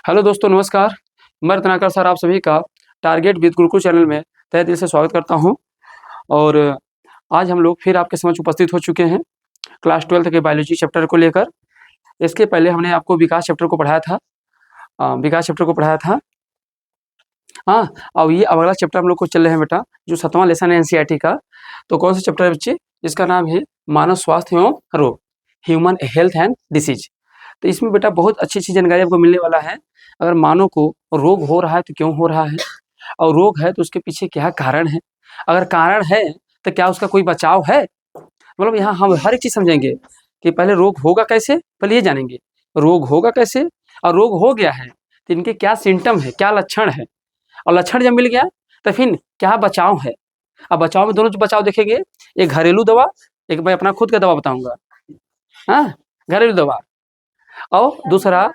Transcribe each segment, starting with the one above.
Hello दोस्तों, नमस्कार। मैं रत्नाकर सर आप सभी का टारगेट विद गुरुकुल चैनल में तहे दिल से स्वागत करता हूं। और आज हम लोग फिर आपके समक्ष उपस्थित हो चुके हैं क्लास 12 के बायोलॉजी चैप्टर को लेकर। इसके पहले हमने आपको विकास चैप्टर को पढ़ाया था। हाँ, अब अगला चैप्टर हम लोग को चल रहे हैं बेटा, जो 7वां लेसन है एनसीईआरटी का। तो कौन सा चैप्टर है बच्चे? जिसका नाम है मानव स्वास्थ्य एवं रोग, ह्यूमन हेल्थ एंड डिसीज। तो इसमें बेटा बहुत अच्छी जानकारी आपको मिलने वाला है। अगर मानव को रोग हो रहा है तो क्यों हो रहा है, और रोग है तो उसके पीछे क्या कारण है, अगर कारण है तो क्या उसका कोई बचाव है। मतलब यहाँ हम हर एक चीज समझेंगे कि पहले रोग होगा कैसे, पहले ये जानेंगे रोग होगा कैसे, और रोग हो गया है तो इनके क्या सिम्टम है, क्या लक्षण है, और लक्षण जब मिल गया तो फिर क्या बचाव है। अब बचाव में दोनों जो बचाव देखेंगे, एक घरेलू दवा, एक मैं अपना खुद का दवा बताऊंगा। हाँ, घरेलू दवा, और दूसरा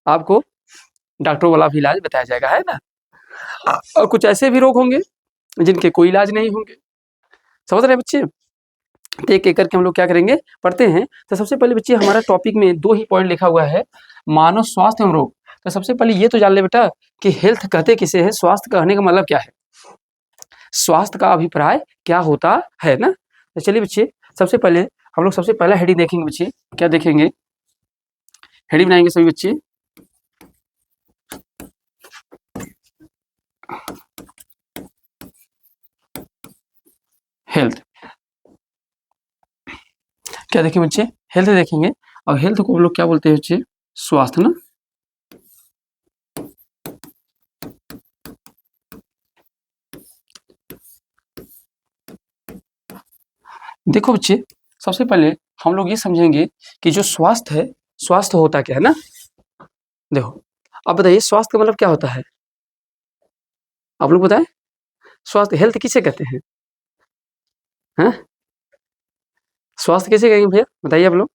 आपको डॉक्टरों वाला भी इलाज बताया जाएगा, है ना। और कुछ ऐसे भी रोग होंगे जिनके कोई इलाज नहीं होंगे। समझ रहे बच्चे? तो एक एक करके हम लोग क्या करेंगे, पढ़ते हैं। तो सबसे पहले बच्चे हमारा टॉपिक में 2 ही पॉइंट लिखा हुआ है, मानव स्वास्थ्य एवं रोग। तो सबसे पहले ये तो जान ले बेटा कि हेल्थ कहते किसे है, स्वास्थ्य कहने का मतलब क्या है, स्वास्थ्य का अभिप्राय क्या होता है ना। तो चलिए बच्चे, सबसे पहले हम लोग सबसे पहला हेडिंग देखेंगे बच्चे। क्या देखेंगे? हेडिंग बनाएंगे सभी बच्चे। हेल्थ, क्या देखेंगे बच्चे? हेल्थ देखेंगे। और हेल्थ को हम लोग क्या बोलते हैं बच्चे? स्वास्थ्य ना। देखो बच्चे, सबसे पहले हम लोग ये समझेंगे कि जो स्वास्थ्य है, स्वास्थ्य होता क्या है ना। देखो, अब बताइए स्वास्थ्य का मतलब क्या होता है, आप लोग बताएं। स्वास्थ्य, हेल्थ किसे कहते हैं? हैं? स्वास्थ्य किसे कहेंगे भैया, बताइए आप लोग।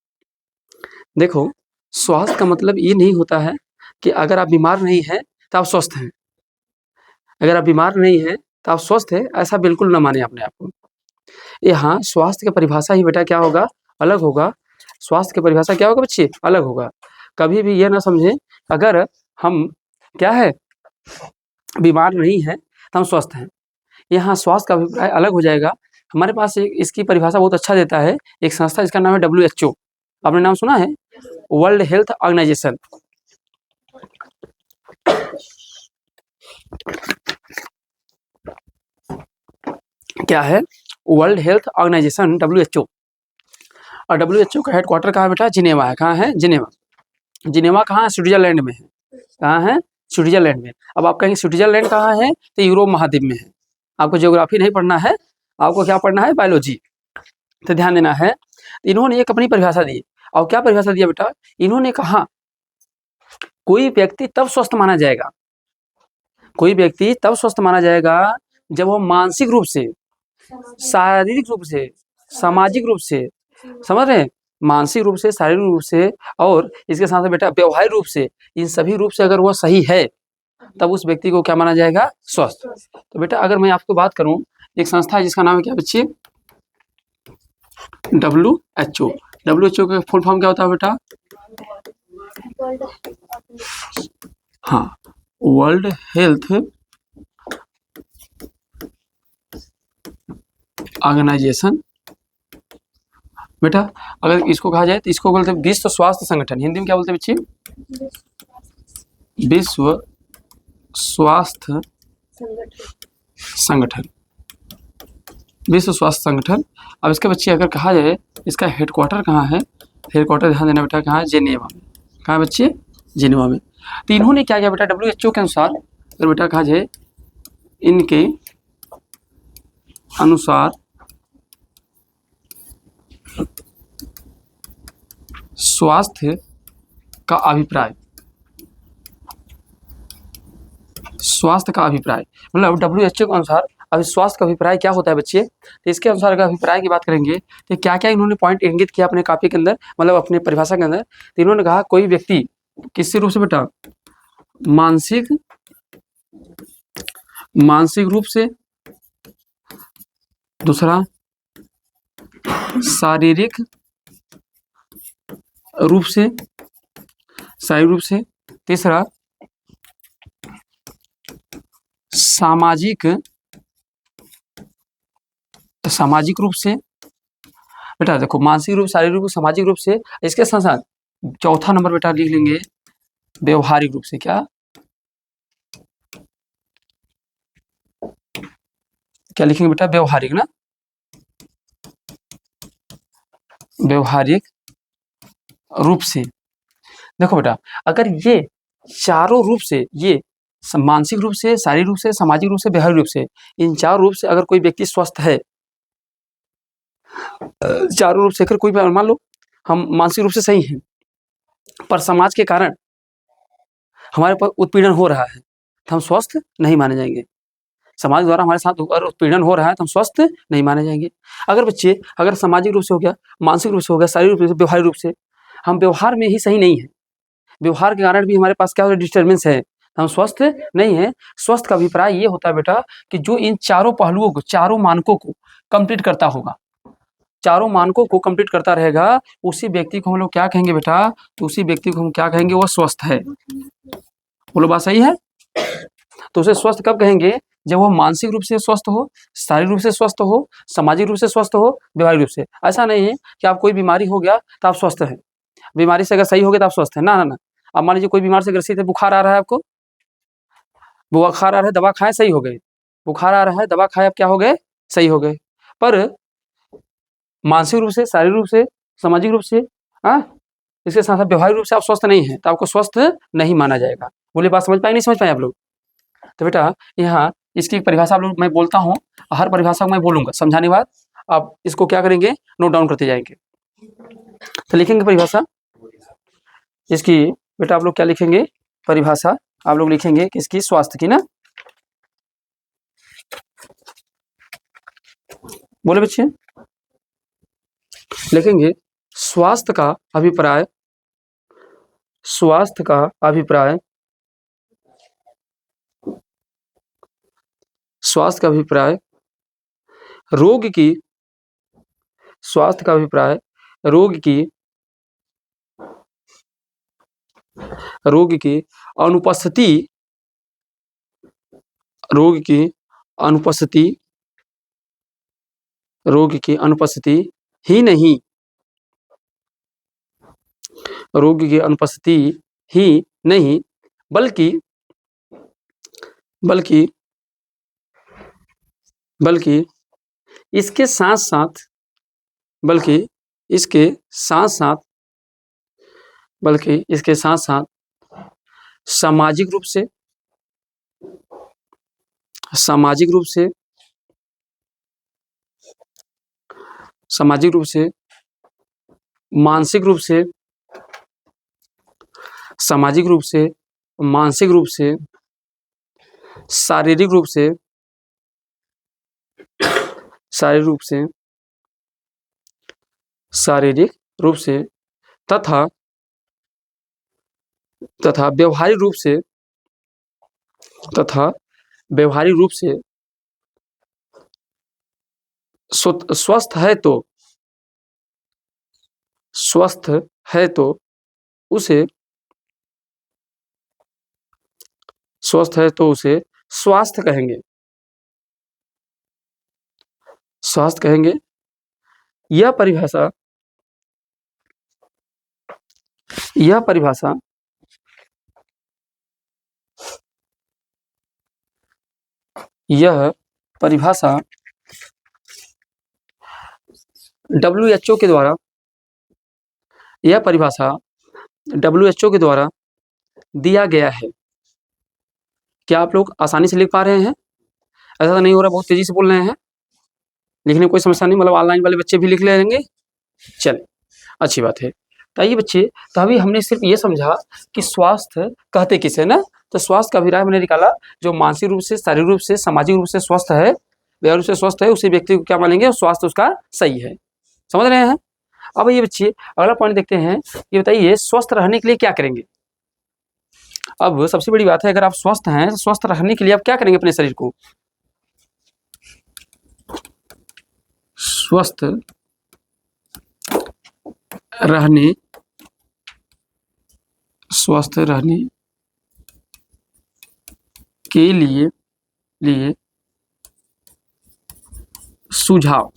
देखो, स्वास्थ्य का मतलब ये नहीं होता है कि अगर आप बीमार नहीं हैं तो आप स्वस्थ हैं। अगर आप बीमार नहीं हैं तो आप स्वस्थ हैं, ऐसा बिल्कुल ना माने अपने आप को। यहाँ स्वास्थ्य की परिभाषा ही बेटा क्या होगा, अलग होगा। स्वास्थ्य की परिभाषा क्या होगा बच्चे, अलग होगा। कभी भी ये ना समझें अगर हम क्या है, बीमार नहीं है तो हम स्वस्थ हैं। यहाँ स्वास्थ्य का अभिप्राय अलग हो जाएगा। हमारे पास एक इसकी परिभाषा बहुत अच्छा देता है एक संस्था, जिसका नाम है WHO। आपने नाम सुना है? World health organization. क्या है? World health organization, WHO। और WHO का हेडक्वार्टर कहाँ है बेटा? जिनेवा है। कहाँ है? जिनेवा। जिनेवा कहाँ है? स्विट्जरलैंड में है। कहाँ है? स्विट्जरलैंड में। अब आप कहेंगे स्विट्जरलैंड कहाँ है, तो यूरोप महाद्वीप में है। आपको ज्योग्राफी नहीं पढ़ना है, आपको क्या पढ़ना है? बायोलॉजी। तो ध्यान देना है। इन्होंने एक अपनी परिभाषा दी। और क्या परिभाषा दिया बेटा? इन्होंने कहा कोई व्यक्ति तब स्वस्थ माना जाएगा, कोई व्यक्ति तब स्वस्थ माना जाएगा जब वो मानसिक रूप से, शारीरिक रूप से, सामाजिक रूप से, समझ रहे हैं, मानसिक रूप से, शारीरिक रूप से, और इसके साथ बेटा व्यवहारिक रूप से, इन सभी रूप से अगर वह सही है तब उस व्यक्ति को क्या माना जाएगा? स्वस्थ। तो बेटा अगर मैं आपको बात करूं, एक संस्था है जिसका नाम है क्या बच्चे? WHO। WHO का फुल फॉर्म क्या होता है बेटा? हाँ, वर्ल्ड हेल्थ ऑर्गेनाइजेशन। बेटा अगर इसको कहा जाए तो इसको बोलते हैं विश्व स्वास्थ्य संगठन। हिंदी में क्या बोलते हैं बच्चे? विश्व स्वास्थ्य संगठन, विश्व स्वास्थ्य संगठन। अब इसके बच्चे अगर कहा जाए इसका हेडक्वार्टर कहाँ है, हेडक्वार्टर ध्यान देना बेटा, कहाँ है? जेनेवा में। कहाँ बच्चे? जेनेवा में। तो इन्होंने क्या किया बेटा, WHO के अनुसार अगर बेटा कहा जाए, इनके अनुसार स्वास्थ्य का अभिप्राय, स्वास्थ्य का अभिप्राय मतलब WHO के अनुसार अभी स्वास्थ्य का अभिप्राय क्या होता है बच्चे? तो इसके अनुसार अगर अभिप्राय की बात करेंगे तो क्या क्या इन्होंने पॉइंट इंगित किया अपने कॉपी के अंदर, मतलब अपने परिभाषा के अंदर। तो इन्होंने कहा कोई व्यक्ति किसी रूप से बेटा, मानसिक रूप से, दूसरा शारीरिक रूप से, तीसरा सामाजिक सामाजिक रूप से, बेटा देखो मानसिक रूप, शारीरिक रूप, सामाजिक रूप से, इसके साथ साथ चौथा नंबर बेटा लिख लेंगे व्यवहारिक रूप से। क्या क्या लिखेंगे बेटा? व्यवहारिक ना, व्यवहारिक रूप से। देखो बेटा अगर ये चारों रूप से, ये मानसिक रूप से, शारीरिक रूप से, सामाजिक रूप से, व्यवहारिक रूप से, इन चार रूप से अगर कोई व्यक्ति स्वस्थ है, चारों रूप से अगर कोई, मान लो हम मानसिक रूप से सही हैं पर समाज के कारण हमारे पर उत्पीड़न हो रहा है तो हम स्वस्थ नहीं माने जाएंगे। समाज द्वारा हमारे साथ उत्पीड़न हो रहा है तो हम स्वस्थ नहीं माने जाएंगे। अगर बच्चे, अगर सामाजिक रूप से हो गया, मानसिक रूप से हो गया, शारीरिक रूप से, व्यवहारिक रूप से, हम व्यवहार में ही सही नहीं है, व्यवहार के कारण भी हमारे पास क्या हो, डिस्टर्बेंस है, हम स्वस्थ नहीं है। स्वस्थ का अभिप्राय ये होता है बेटा कि जो इन चारों पहलुओं को, चारों मानकों को कंप्लीट करता होगा, चारों मानकों को कंप्लीट करता रहेगा, उसी व्यक्ति को हम लोग क्या कहेंगे बेटा? तो उसी व्यक्ति को हम क्या कहेंगे? वो स्वस्थ है। बोलो बात सही है? तो उसे स्वस्थ कब कहेंगे? जब वो मानसिक रूप से स्वस्थ हो, शारीरिक रूप से स्वस्थ हो, सामाजिक रूप से स्वस्थ हो, व्यवहारिक रूप से। ऐसा नहीं है कि आप कोई बीमारी हो गया तो आप स्वस्थ हैं, बीमारी से अगर सही हो गए तो आप स्वस्थ हैं, ना ना ना। अब मान लीजिए कोई बीमार से ग्रसित है, बुखार आ रहा है आपको, बुखार आ रहा है, दवा खाएं, सही हो गए, बुखार आ रहा है, दवा खाएं, आप क्या हो गए? सही हो गए। पर मानसिक रूप से, शारीरिक रूप से, सामाजिक रूप से, इसके साथ साथ व्यवहारिक रूप से आप स्वस्थ नहीं हैं तो आपको स्वस्थ नहीं माना जाएगा। बोले बात समझ पाए नहीं समझ पाए आप लोग? तो बेटा यहाँ इसकी परिभाषा आप लोग, मैं बोलता हूँ, हर परिभाषा को मैं बोलूंगा, समझाने के बाद आप इसको क्या करेंगे? नोट डाउन करते जाएंगे। तो लिखेंगे परिभाषा इसकी, बेटा आप लोग क्या लिखेंगे? परिभाषा आप लोग लिखेंगे किसकी? स्वास्थ्य की ना। बोले बच्चे, लिखेंगे स्वास्थ्य का अभिप्राय, स्वास्थ्य का अभिप्राय, स्वास्थ्य का अभिप्राय रोग की, स्वास्थ्य का अभिप्राय रोग की, रोग की अनुपस्थिति, रोग की अनुपस्थिति, रोग की अनुपस्थिति ही नहीं, रोग की अनुपस्थिति ही नहीं, बल्कि बल्कि बल्कि इसके साथ साथ, बल्कि इसके साथ साथ, बल्कि इसके साथ साथ सामाजिक रूप से, सामाजिक रूप से, सामाजिक रूप से, मानसिक रूप से, सामाजिक रूप से, मानसिक रूप से, शारीरिक रूप से, शारीरिक रूप से, शारीरिक रूप से तथा तथा व्यवहारिक रूप से, तथा व्यवहारिक रूप से स्वस्थ है तो, स्वस्थ है तो उसे, स्वस्थ है तो उसे स्वास्थ्य कहेंगे, स्वास्थ्य कहेंगे। यह परिभाषा, यह परिभाषा यह परिभाषा WHO के द्वारा, यह परिभाषा WHO के द्वारा दिया गया है। क्या आप लोग आसानी से लिख पा रहे हैं? ऐसा तो नहीं हो रहा बहुत तेजी से बोल रहे हैं? लिखने में कोई समस्या नहीं, मतलब ऑनलाइन वाले बच्चे भी लिख लेंगे। चलिए अच्छी बात है। तो आइए बच्चे, तो अभी हमने सिर्फ ये समझा कि स्वास्थ्य कहते किसे ना, तो स्वास्थ्य का अभिप्राय मैंने निकाला जो मानसिक रूप से, शारीरिक रूप से, सामाजिक रूप से स्वस्थ है, व्यवहारिक रूप से स्वस्थ है, उसी व्यक्ति को क्या मानेंगे? स्वास्थ्य उसका सही है। समझ रहे हैं? अब ये बच्चे अगला पॉइंट देखते हैं। ये बताइए स्वस्थ रहने के लिए क्या करेंगे? अब सबसे बड़ी बात है, अगर आप स्वस्थ हैं तो स्वस्थ रहने के लिए आप क्या करेंगे अपने शरीर को? स्वस्थ रहने, स्वस्थ रहने के लिए लिए सुझाव।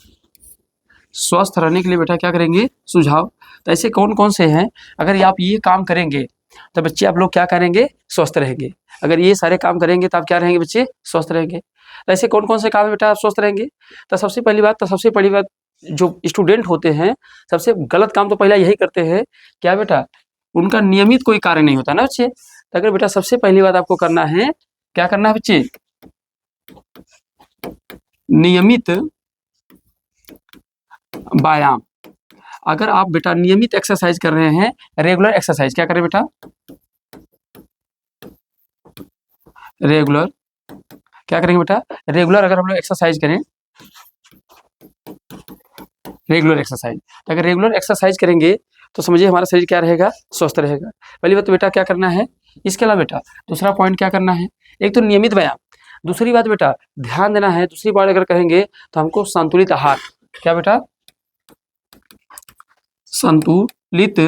स्वस्थ रहने के लिए बेटा क्या करेंगे, सुझाव। तो ऐसे कौन कौन से हैं, अगर आप ये काम करेंगे तो बच्चे आप लोग क्या करेंगे, स्वस्थ रहेंगे। अगर ये सारे काम करेंगे तो आप क्या रहेंगे बच्चे, स्वस्थ रहेंगे। तो ऐसे कौन कौन से काम है बेटा आप स्वस्थ रहेंगे। तो सबसे पहली बात जो स्टूडेंट होते हैं सबसे गलत काम तो पहला यही करते हैं, क्या बेटा, उनका नियमित कोई कार्य नहीं होता ना बच्चे। तो अगर बेटा सबसे पहली बात आपको करना है, क्या करना है बच्चे, नियमित व्यायाम। अगर आप बेटा नियमित एक्सरसाइज कर रहे हैं, रेगुलर एक्सरसाइज, क्या करें बेटा, रेगुलर, क्या करेंगे बेटा, रेगुलर अगर हम लोग एक्सरसाइज करें, रेगुलर एक्सरसाइज, तो अगर रेगुलर एक्सरसाइज करेंगे तो समझिए हमारा शरीर क्या रहेगा, स्वस्थ रहेगा। पहली बात तो बेटा क्या करना है। इसके अलावा बेटा दूसरा पॉइंट क्या करना है, एक तो नियमित व्यायाम, दूसरी बात बेटा ध्यान देना है, दूसरी बात अगर कहेंगे तो हमको संतुलित आहार, क्या बेटा, संतुलित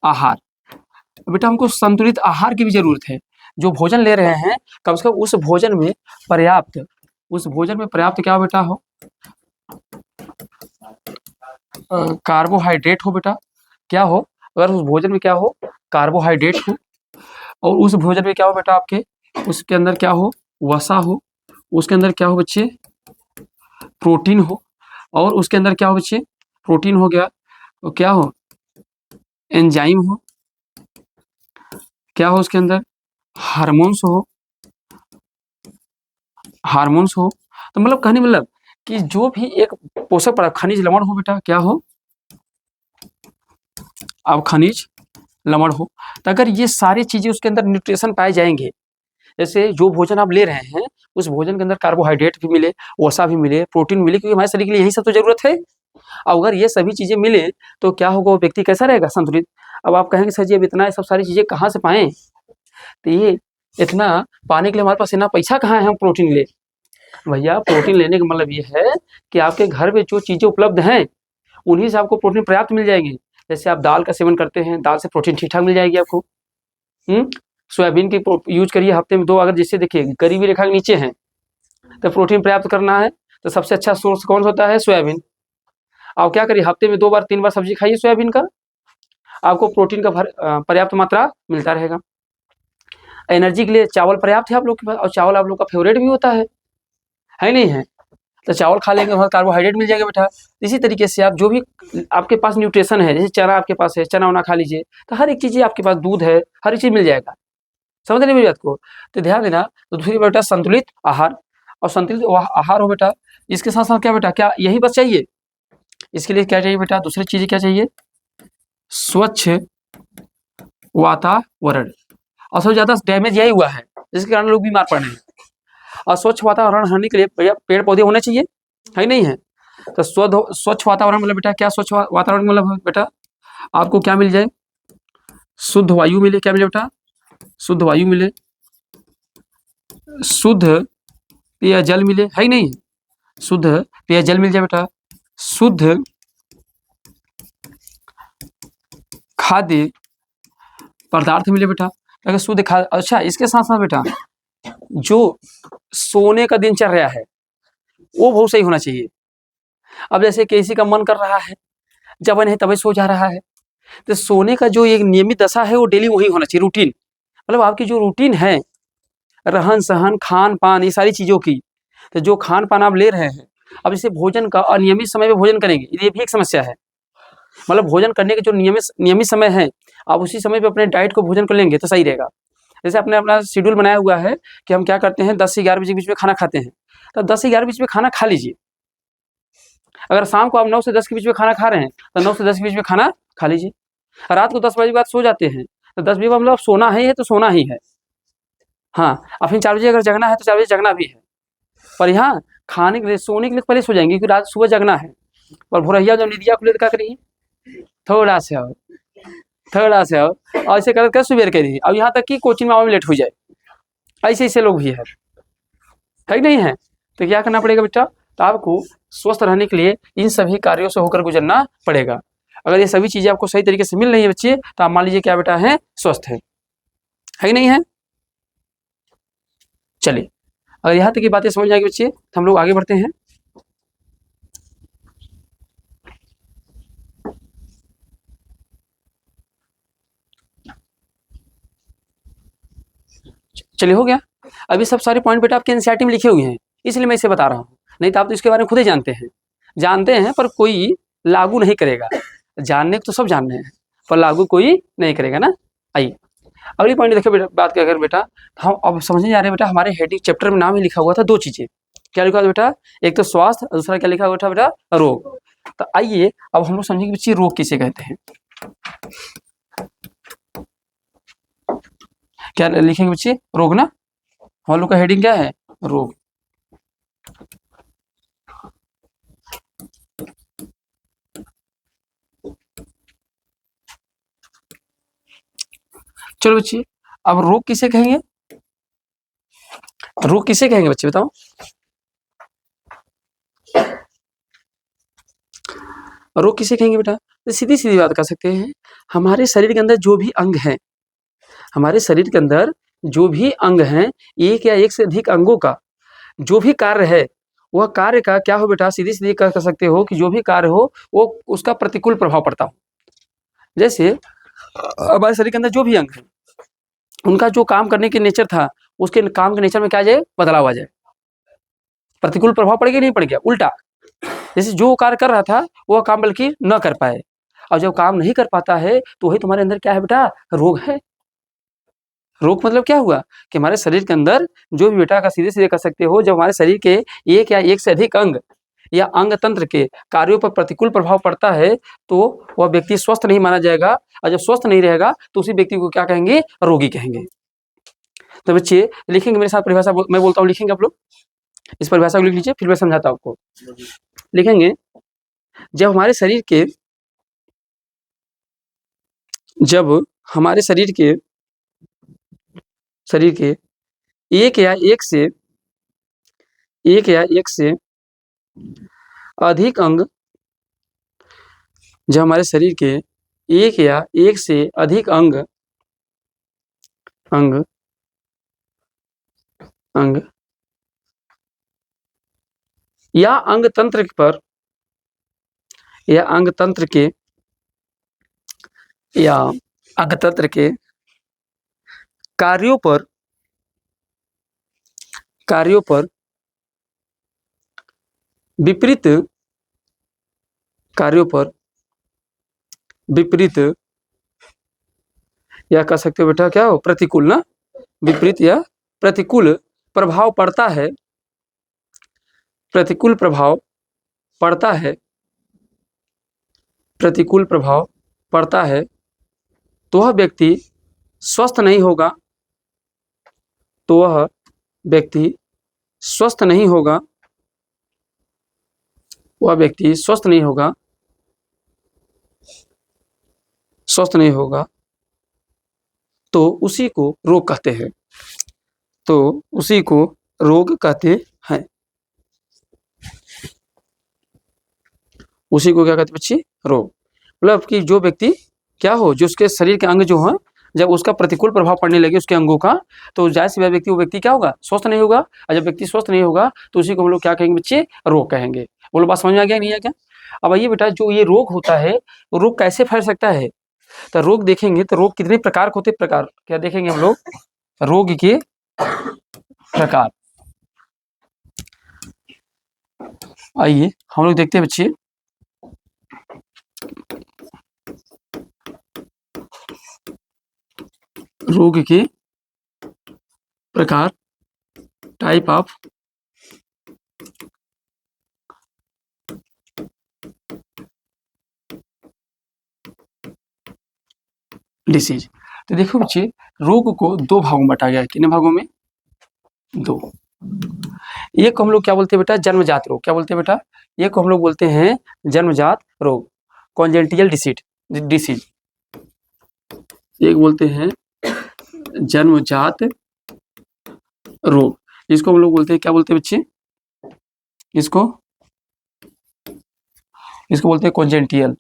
आहार। बेटा हमको संतुलित आहार की भी जरूरत है। जो भोजन ले रहे हैं कम से कम उस भोजन में पर्याप्त क्या बेटा हो, कार्बोहाइड्रेट हो बेटा, क्या हो, अगर उस भोजन में क्या हो, कार्बोहाइड्रेट हो, और उस भोजन में क्या हो बेटा आपके, उसके अंदर क्या हो, वसा हो, उसके अंदर क्या हो बच्चे, प्रोटीन हो, और उसके अंदर क्या हो बच्चे, प्रोटीन हो गया, तो क्या हो, एंजाइम हो, क्या हो उसके अंदर, हार्मोन्स हो। तो मतलब कहने मतलब कि जो भी एक पोषक पदार्थ, खनिज लवण हो बेटा, क्या हो, अब खनिज लवण हो। तो अगर ये सारी चीजें उसके अंदर न्यूट्रिशन पाए जाएंगे, जैसे जो भोजन आप ले रहे हैं उस भोजन के अंदर कार्बोहाइड्रेट भी मिले, वसा भी मिले, प्रोटीन मिले, क्योंकि हमारे शरीर के लिए यही सब तो जरूरत है। और अगर ये सभी चीजें मिले तो क्या होगा, वो व्यक्ति कैसा रहेगा, संतुलित। अब आप कहेंगे सर जी अब इतना सब सारी चीजें कहाँ से पाएं, तो ये इतना पाने के लिए हमारे पास इतना पैसा कहाँ है हम प्रोटीन ले। भैया प्रोटीन लेने का मतलब ये है कि आपके घर में जो चीजें उपलब्ध हैं उन्हीं से आपको प्रोटीन पर्याप्त मिल जाएगी। जैसे आप दाल का सेवन करते हैं, दाल से प्रोटीन ठीक ठाक मिल जाएगी आपको। सोयाबीन की यूज करिए हफ्ते में 2, अगर जिससे देखिए गरीबी रेखा के नीचे हैं तो प्रोटीन पर्याप्त करना है तो सबसे अच्छा सोर्स कौन होता है, सोयाबीन। आप क्या करिए हफ्ते में 2 बार 3 बार सब्जी खाइए सोयाबीन का, आपको प्रोटीन का पर्याप्त मात्रा मिलता रहेगा। एनर्जी के लिए चावल पर्याप्त है आप लोग के पास, और चावल आप लोग का फेवरेट भी होता है नहीं है, तो चावल खा लेंगे, वहाँ कार्बोहाइड्रेट मिल जाएगा बेटा। इसी तरीके से आप जो भी आपके पास न्यूट्रिशन है, जैसे चना आपके पास है, चना वना खा लीजिए, तो हर एक चीज़ आपके पास, दूध है, हर एक चीज़ मिल जाएगा। समझ रहे मेरी बात को, तो ध्यान देना। तो दूसरी बेटा संतुलित आहार, और संतुलित आहार हो बेटा, इसके साथ साथ क्या बेटा, क्या यही बस चाहिए, इसके लिए क्या चाहिए बेटा, दूसरी चीज़ें क्या चाहिए, स्वच्छ वातावरण। और सबसे ज़्यादा डैमेज यही हुआ है जिसके कारण लोग बीमार पड़ रहे हैं। और स्वच्छ वातावरण होने के लिए पेड़ पौधे होने चाहिए, है नहीं है। तो स्वच्छ वातावरण मतलब बेटा क्या, स्वच्छ वातावरण मतलब बेटा आपको क्या मिल जाए, शुद्ध वायु मिले, क्या मिले बेटा, शुद्ध वायु मिले, शुद्ध पेयजल मिले, है नहीं, शुद्ध पेयजल मिल जाए बेटा, शुद्ध खाद्य पदार्थ मिले बेटा, अगर शुद्ध खाद्य। अच्छा इसके साथ साथ बेटा जो सोने का दिनचर्या है वो बहुत सही होना चाहिए। अब जैसे किसी का मन कर रहा है, जब नहीं तभी सो जा रहा है, तो सोने का जो एक नियमित दशा है वो डेली वही होना चाहिए, रूटीन। मतलब आपकी जो रूटीन है, रहन सहन खान पान ये सारी चीज़ों की, तो जो खान पान आप ले रहे हैं, अब जैसे भोजन का अनियमित समय पे भोजन करेंगे, ये भी एक समस्या है। मतलब भोजन करने के जो नियमित समय है, आप उसी समय पे अपने डाइट को भोजन कर लेंगे तो सही रहेगा। जैसे आपने अपना शेड्यूल बनाया हुआ है कि हम क्या करते हैं 10 से 11 बजे के बीच में खाना खाते हैं, तो 10 से 11 बीच में खाना खा लीजिए। अगर शाम को आप 9 से 10 के बीच में खाना खा रहे हैं तो 9 से 10 के बीच में खाना खा लीजिए। रात को 10 बजे के बाद सो जाते हैं तो 10 बजे मतलब सोना है तो सोना ही है। हाँ, और फिर 4 बजे अगर जगना है तो 4 बजे जगना भी है। पर यहाँ खाने के लिए, सोने के लिए पहले सो जाएंगे क्योंकि रात सुबह जगना है। और भोरहिया जब निदिया खुले तो क्या करिए, थोड़ा सा और ऐसे कर सुबेर करिए। अब यहाँ तक कि कोचिंग में आने में लेट हो जाए, ऐसे लोग भी है नहीं है। तो क्या करना पड़ेगा बेटा, तो आपको स्वस्थ रहने के लिए इन सभी कार्यों से होकर गुजरना पड़ेगा। अगर ये सभी चीजें आपको सही तरीके से मिल रही है बच्चे, तो आप मान लीजिए क्या बेटा है, स्वस्थ है नहीं है। चलिए अगर यहाँ तक की बातें समझ आएगी बच्चे तो हम लोग आगे बढ़ते हैं। चलिए हो गया। अभी सब सारे पॉइंट बेटा आपके एनसीईआरटी में लिखे हुए हैं, इसलिए मैं इसे बता रहा हूँ, नहीं तो आप तो इसके बारे में खुद ही जानते हैं पर कोई लागू नहीं करेगा। जानने को तो सब जानने हैं पर लागू कोई नहीं करेगा ना। आइए अगली पॉइंट देखिए बेटा, बात क्या कर बेटा, हम अब समझने जा रहे हैं बेटा, हमारे हेडिंग चैप्टर में नाम ही लिखा हुआ था दो चीजें, क्या लिखा था बेटा, एक तो स्वास्थ्य, दूसरा क्या लिखा हुआ था बेटा, रोग। तो आइए अब हम लोग समझेंगे बच्चे रोग किसे कहते हैं। क्या लिखेंगे बच्चे, रोग ना, हम लोग का हेडिंग क्या है, रोग। चलो बच्चे अब रोग किसे कहेंगे, रोग किसे कहेंगे बच्चे बताओ। रोग किसे कहेंगे बेटा, तो सीधी सीधी बात कर सकते हैं, हमारे शरीर के अंदर जो भी अंग हैं, हमारे शरीर के अंदर जो भी अंग हैं, एक या एक से अधिक अंगों का जो भी कार्य है, वह कार्य का क्या हो बेटा, सीधी सीधी कह सकते हो कि जो भी कार्य हो वो उसका प्रतिकूल प्रभाव पड़ता हो। जैसे हमारे शरीर के अंदर जो भी अंग है, उनका जो काम करने के नेचर था, उसके काम के नेचर में क्या आ जाए, बदलाव आ जाए, प्रतिकूल प्रभाव पड़ गया नहीं पड़ गया, उल्टा। जैसे जो कार्य कर रहा था वह काम बल्कि न कर पाए, और जब काम नहीं कर पाता है तो वही तुम्हारे अंदर क्या है बेटा, रोग है। रोग मतलब क्या हुआ कि हमारे शरीर के अंदर जो भी बेटा का सीधे सीधे कर सकते हो, जब हमारे शरीर के एक या एक से अधिक अंग या अंग तंत्र के कार्यों पर प्रतिकूल प्रभाव पड़ता है तो वह व्यक्ति स्वस्थ नहीं माना जाएगा, और जब स्वस्थ नहीं रहेगा तो उसी व्यक्ति को क्या कहेंगे, रोगी कहेंगे। तो बच्चे लिखेंगे मेरे साथ परिभाषा, मैं बोलता हूँ लिखेंगे आप लोग, इस परिभाषा को लिख लीजिए फिर मैं समझाता हूँ आपको। लिखेंगे, जब हमारे शरीर के जब हमारे शरीर के एक या एक से अधिक अंग, जब हमारे शरीर के एक या एक से अधिक अंग अंग अंग या अंग तंत्र पर या अंग तंत्र के या अंग तंत्र के कार्यों पर विपरीत कार्यों पर विपरीत या कह सकते हो बेटा क्या हो, प्रतिकूल ना, विपरीत या प्रतिकूल प्रभाव पड़ता है, प्रतिकूल प्रभाव पड़ता है, प्रतिकूल प्रभाव पड़ता है, तो वह व्यक्ति स्वस्थ नहीं होगा, तो वह व्यक्ति स्वस्थ नहीं होगा, वह व्यक्ति स्वस्थ नहीं होगा, स्वस्थ नहीं होगा, तो उसी को रोग कहते हैं, तो उसी को रोग कहते हैं, उसी को क्या कहते हैं बच्चे, रोग। मतलब कि जो व्यक्ति क्या हो, जो उसके शरीर के अंग जो हैं, जब उसका प्रतिकूल प्रभाव पड़ने लगे उसके अंगों का, तो जाहिर सी बात व्यक्ति, वो व्यक्ति क्या होगा, स्वस्थ नहीं होगा, और जब व्यक्ति स्वस्थ नहीं होगा तो उसी को हम लोग क्या कहेंगे बच्चे, रोग कहेंगे। बोलो बात समझ में आ गया नहीं आ गया। अब आइए बेटा, जो ये रोग होता है, रोग कैसे फैल सकता है, तो रोग देखेंगे तो रोग कितने प्रकार के होते, प्रकार क्या देखेंगे हम लोग, रोग के प्रकार। आइए हम लोग देखते हैं बच्चे, रोग के प्रकार, टाइप ऑफ डिसीज। तो देखो बच्चे, रोग को दो भागों में बांटा गया है, कितने भागों में, दो। एक को हम लोग क्या बोलते हैं बेटा, जन्मजात रोग, क्या बोलते हैं बेटा, एक को हम लोग बोलते हैं जन्मजात रोग, कॉन्जेनिटल डिसीज। एक बोलते हैं जन्मजात रोग, इसको हम लोग बोलते हैं, क्या बोलते हैं बच्चे, इसको इसको बोलते हैं कॉन्जेनिटल।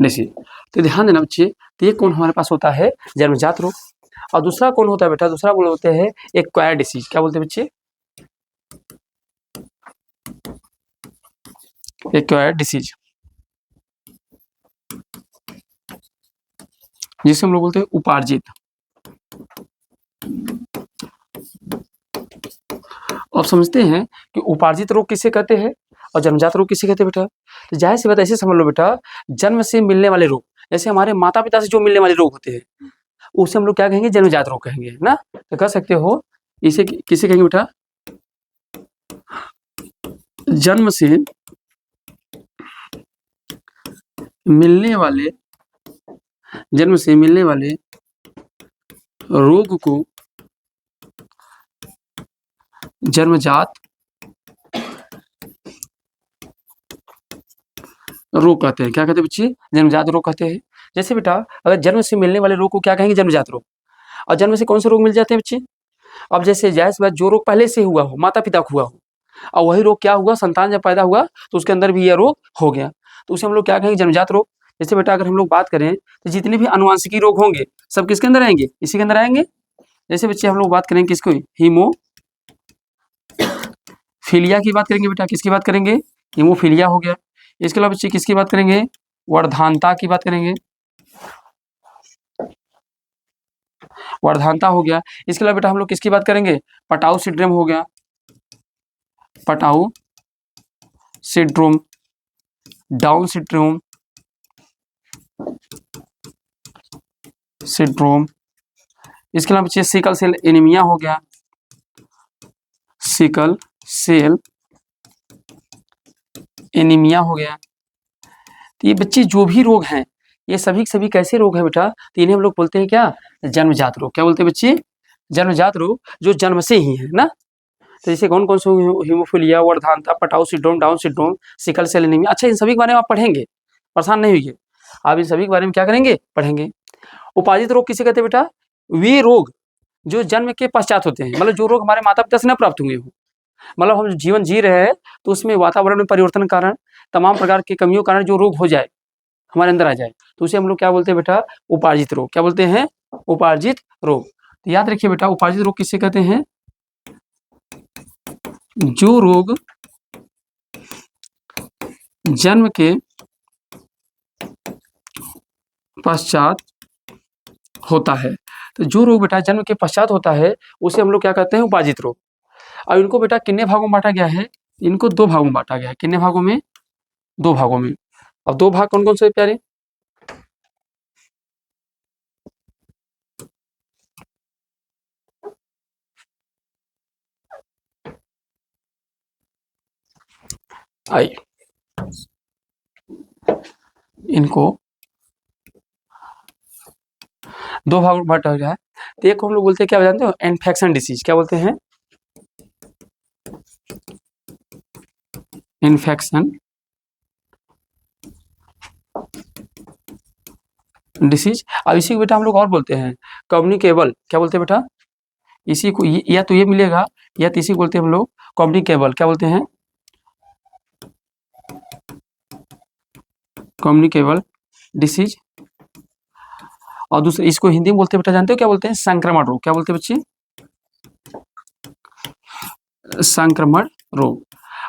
डिसीज। तो ध्यान देना बच्चे, तो ये कौन हमारे पास होता है, जन्मजात रोग। और दूसरा कौन होता है बेटा, दूसरा बोलते हैं एक्वायर्ड डिसीज। क्या बोलते हैं बच्चे, एक्वायर्ड डिसीज, जिसे हम लोग बोलते हैं उपार्जित। अब समझते हैं कि उपार्जित रोग किसे कहते हैं और जन्मजात रोग किसे कहते हैं बेटा। तो जाहिर सी बात ऐसे समझ लो बेटा, जन्म से मिलने वाले रोग, जैसे हमारे माता पिता से जो मिलने वाले रोग होते हैं, उसे हम लोग क्या कहेंगे, जन्मजात रोग कहेंगे ना। तो कह सकते हो इसे किसे कहेंगे बेटा, जन्म से मिलने वाले, जन्म से मिलने वाले रोग को जन्मजात रोग कहते हैं। क्या कहते हैं बच्चे, जन्मजात रोग कहते हैं। जैसे बेटा अगर जन्म से मिलने वाले रोग को क्या कहेंगे, जन्मजात रोग। और जन्म से कौन से रोग मिल जाते हैं बच्चे, अब जैसे जायज़ बात, जो रोग पहले से हुआ हो, माता पिता को हुआ हो, और वही रोग क्या हुआ, संतान जब पैदा हुआ तो उसके अंदर भी यह रोग हो गया, तो उसे हम लोग क्या कहेंगे, जन्मजात रोग। जैसे बेटा अगर हम लोग बात करें तो जितने भी अनुवांशिकी रोग होंगे सब किसके अंदर आएंगे, इसी के अंदर आएंगे। जैसे बच्चे हम लोग बात करेंगे किसको, हीमोफीलिया की बात करेंगे बेटा, किसकी बात करेंगे, हीमोफीलिया हो गया। इसके अलावा बच्चे किसकी बात करेंगे, वर्धानता की बात करेंगे, वर्धानता हो गया। इसके अलावा बेटा हम लोग किसकी बात करेंगे, पटाऊ सिंड्रोम हो गया, पटाऊ सिंड्रोम, डाउन सिंड्रोम, सिंड्रोम। इसके अलावा बच्चे सिकल सेल एनीमिया हो गया, सिकल सेल एनीमिया हो गया। तो ये बच्चे जो भी रोग हैं, ये सभी के सभी कैसे रोग हैं बेटा, तो इन्हें हम लोग बोलते हैं क्या, जन्मजात रोग। क्या बोलते हैं बच्चे, जन्मजात रोग, जो जन्म से ही है ना। तो जैसे कौन कौन से, हीमोफीलिया, वर्धानता, Patau syndrome, Down syndrome, sickle cell anaemia. अच्छा, इन सभी के बारे में आप पढ़ेंगे, परेशान नहीं होइए, आप इन सभी के बारे में क्या करेंगे, पढ़ेंगे। उपार्जित रोग किसे कहते हैं बेटा, वे रोग जो जन्म के पश्चात होते हैं, मतलब जो रोग हमारे माता पिता से न प्राप्त हुए हो, मतलब हम जीवन जी रहे हैं तो उसमें वातावरण में परिवर्तन के कारण, तमाम प्रकार की कमियों के कारण जो रोग हो जाए, हमारे अंदर आ जाए, तो उसे हम लोग क्या बोलते हैं बेटा, उपार्जित रोग। क्या बोलते हैं, उपार्जित रोग। तो याद रखिए बेटा, उपार्जित रोग किसे कहते हैं, जो रोग जन्म के पश्चात होता है। तो जो रोग बेटा जन्म के पश्चात होता है उसे हम लोग क्या कहते हैं, उपार्जित रोग। अब इनको बेटा कितने भागों में बांटा गया है, इनको दो भागों में बांटा गया है। कितने भागों में, दो भागों में। अब दो भाग कौन कौन से प्यारे, आइए इनको दो भागों में बांटा गया है। तो एक को हम लोग बोलते हैं, क्या जानते हो, इन्फेक्शन डिसीज। क्या बोलते हैं, इन्फेक्शन डिसीज। अब इसी को बेटा हम लोग और बोलते हैं कम्युनिकेबल। क्या बोलते हैं बेटा, इसी को या तो ये मिलेगा, या तो इसी को बोलते हैं हम लोग कम्युनिकेबल। क्या बोलते हैं, कम्युनिकेबल डिसीज। और दूसरे इसको हिंदी में बोलते हैं बेटा, जानते हो क्या बोलते हैं, संक्रमण रोग। क्या बोलते हैं बच्चे, संक्रमण रोग।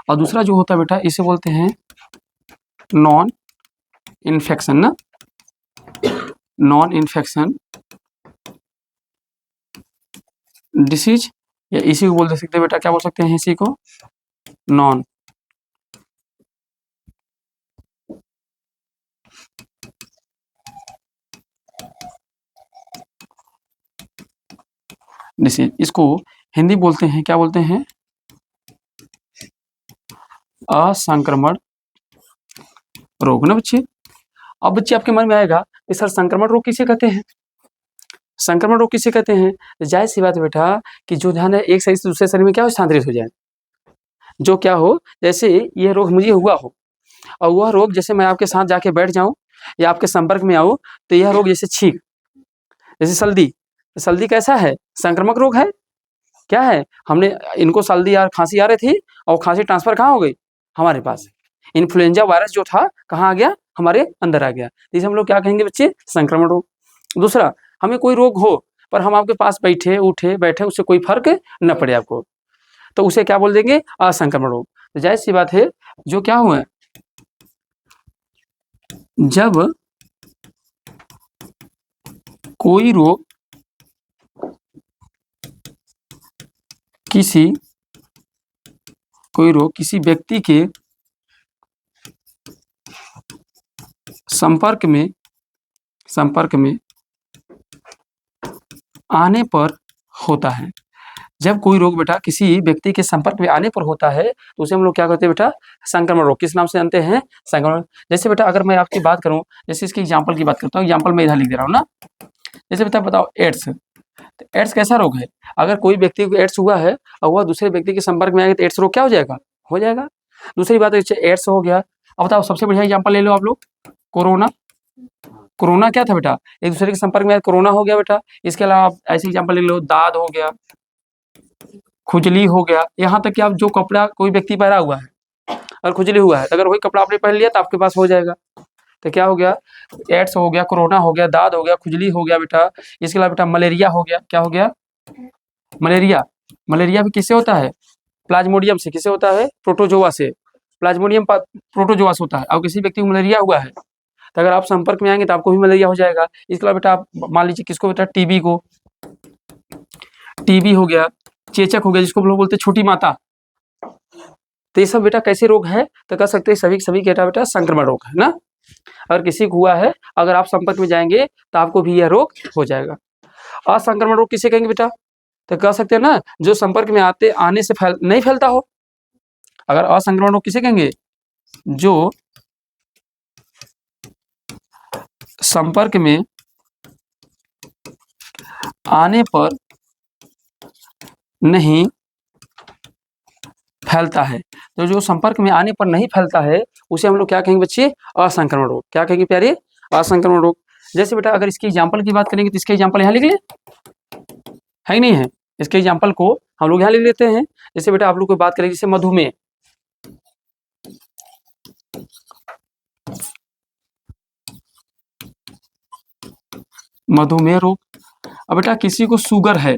और दूसरा जो होता है बेटा, इसे बोलते हैं नॉन इन्फेक्शन ना, नॉन इन्फेक्शन डिसीज, या इसी को बोल सकते हैं बेटा, क्या बोल सकते हैं इसी को, नॉन डिसीज। इसको हिंदी बोलते हैं, क्या बोलते हैं, असंक्रमण रोग ना बच्चे। अब बच्चे आपके मन में आएगा कि सर संक्रमण रोग किसे कहते हैं, संक्रमण रोग किसे कहते हैं। तो जाहिर सी बात है बेटा कि जो ध्यान है एक शरीर से दूसरे शरीर में क्या हो, स्थानांतरित हो जाए, जो क्या हो, जैसे ये रोग मुझे हुआ हो और वह रोग जैसे मैं आपके साथ जाके बैठ जाऊं या आपके संपर्क में आऊं, तो यह रोग जैसे छींक, जैसे सर्दी, सर्दी कैसा है, संक्रामक रोग है। क्या है, हमने इनको सर्दी या खांसी आ रही थी और खांसी ट्रांसफर कहाँ हो गई, हमारे पास। इन्फ्लुएंजा वायरस जो था कहाँ आ गया, हमारे अंदर आ गया, तो इसे हम लोग क्या कहेंगे बच्चे, संक्रमण रोग। दूसरा, हमें कोई रोग हो पर हम आपके पास बैठे उठे बैठे उससे कोई फर्क न पड़े आपको, तो उसे क्या बोल देंगे, असंक्रमण रोग। तो जाहिर सी बात है, जो क्या हुआ, जब कोई रोग किसी व्यक्ति के संपर्क में आने पर होता है, जब कोई रोग बेटा किसी व्यक्ति के संपर्क में आने पर होता है तो उसे हम लोग क्या कहते हैं बेटा, संक्रमण रोग। किस नाम से जानते हैं, संक्रमण। जैसे बेटा अगर मैं आपकी बात करूं, जैसे इसकी एग्जांपल की बात करता हूं, एग्जांपल मैं इधर लिख दे रहा हूं ना। जैसे बेटा बताओ एड्स, तो एड्स कैसा रोग है, अगर कोई व्यक्ति को एड्स हुआ है और वह दूसरे व्यक्ति के संपर्क में आएगा तो एड्स रोग क्या हो जाएगा, हो जाएगा। दूसरी बात एड्स हो गया। अब बताओ सबसे बढ़िया एग्जाम्पल ले लो आप लोग, कोरोना। कोरोना क्या था बेटा, एक दूसरे के संपर्क में कोरोना हो गया बेटा। इसके अलावा आप ऐसे एग्जाम्पल ले लो, दाद हो गया, खुजली हो गया, यहाँ तक कि आप जो कपड़ा कोई व्यक्ति पहना हुआ है और खुजली हुआ है, अगर वही कपड़ा आपने पहन लिया तो आपके पास हो जाएगा। तो क्या हो गया, एड्स हो गया, कोरोना हो गया, दाद हो गया, खुजली हो गया बेटा। इसके अलावा बेटा मलेरिया हो गया। क्या हो गया, मलेरिया। मलेरिया भी किससे होता है, प्लाज्मोडियम से। किससे होता है, प्रोटोजोआ से। प्लाज्मोडियम प्रोटोजोआ से होता है। और किसी व्यक्ति को मलेरिया हुआ है तो अगर आप संपर्क में आएंगे तो आपको भी मलेरिया हो जाएगा। इसके अलावा बेटा आप मान लीजिए किसको बेटा, टीबी को, टीबी हो गया, चेचक हो गया जिसको लोग बोलते हैं छोटी माता। तो ये सब बेटा कैसे रोग है, तो कह सकते हैं सभी सभी बेटा संक्रमण रोग है ना। अगर किसी को हुआ है, अगर आप संपर्क में जाएंगे तो आपको भी यह रोग हो जाएगा। असंक्रमण रोग किसे कहेंगे बेटा, तो कह सकते हैं ना, जो संपर्क में आने से नहीं फैलता हो। अगर असंक्रमण रोग किसे कहेंगे, जो संपर्क में आने पर नहीं फैलता है। तो जो संपर्क में आने पर नहीं फैलता है उसे हम लोग क्या कहेंगे बच्चे, असंक्रमण रोग। क्या कहेंगे प्यारे, असंक्रमण रोग। जैसे बेटा अगर इसकी एग्जांपल की बात करेंगे तो इसके एग्जांपल यहाँ लिख ले, है ही नहीं है। इसके एग्जांपल को हम लोग यहाँ लिख लेते हैं। जैसे बेटा आप लोग को बात करेंगे जैसे मधुमेह, मधुमेह रोग। अब बेटा किसी को शुगर है,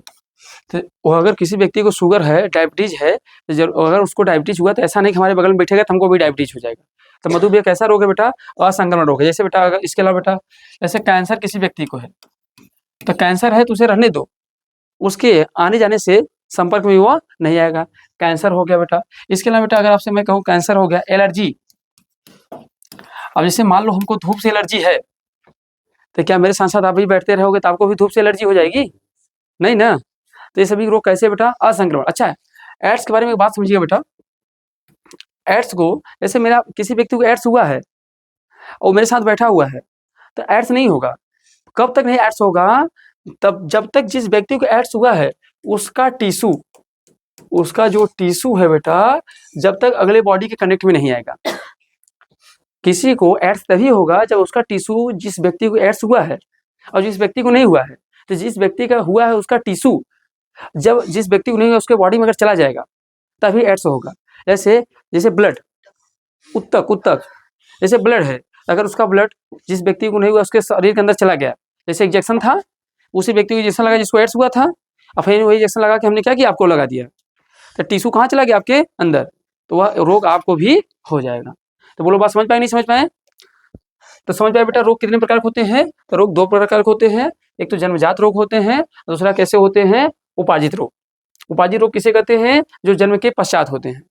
तो अगर किसी व्यक्ति को शुगर है, डायबिटीज है, तो अगर उसको डायबिटीज हुआ तो ऐसा नहीं कि हमारे बगल में बैठेगा तो हमको भी डायबिटीज हो जाएगा। तो मधुमेह कैसा रोग है बेटा, असंक्रमण रोग है। जैसे बेटा अगर इसके अलावा बेटा जैसे कैंसर किसी व्यक्ति को है, तो कैंसर है तो उसे रहने दो, उसके आने जाने से संपर्क में वो नहीं आएगा, कैंसर हो गया बेटा। इसके अलावा बेटा अगर आपसे मैं कहूँ कैंसर हो गया, एलर्जी। अब जैसे मान लो हमको धूप से एलर्जी है, तो क्या मेरे साथ साथ आप भी बैठते रहोगे तो आपको भी धूप से एलर्जी हो जाएगी, नहीं ना। तो ये सभी रोग कैसे बेटा, असंक्रमण। अच्छा, एड्स के बारे में एक बात समझिएगा बेटा। एड्स को, जैसे मेरा किसी व्यक्ति को एड्स हुआ है और मेरे साथ बैठा हुआ है, तो एड्स नहीं होगा। कब तक नहीं एड्स होगा, तब जब तक जिस व्यक्ति को एड्स हुआ है उसका टिश्यू, उसका जो टिश्यू है बेटा, जब तक अगले बॉडी के कनेक्ट में नहीं आएगा। किसी को एड्स तभी होगा जब उसका टिश्यू, जिस व्यक्ति को एड्स हुआ है और जिस व्यक्ति को नहीं हुआ है, तो जिस व्यक्ति का हुआ है उसका टिश्यू जब जिस व्यक्ति को नहीं हुआ उसके बॉडी में अगर चला जाएगा तभी एड्स होगा। जैसे ब्लड, उत्तक, जैसे ब्लड है, अगर उसका ब्लड जिस व्यक्ति को नहीं हुआ उसके शरीर के अंदर चला गया, जैसे इंजेक्शन था, उसी व्यक्ति को इंजेक्शन लगा जिसको एड्स हुआ था, और फिर वही इंजेक्शन लगा के हमने क्या किया, आपको लगा दिया, तो टिश्यू कहाँ चला गया, आपके अंदर, तो वह रोग आपको भी हो जाएगा। तो बोलो बात समझ पाए, नहीं समझ पाए। तो समझ पाए बेटा, रोग कितने प्रकार के होते हैं, तो रोग दो प्रकार के होते हैं। एक तो जन्मजात रोग होते हैं, दूसरा कैसे होते हैं, उपार्जित रोग। उपार्जित रोग किसे कहते हैं, जो जन्म के पश्चात होते हैं।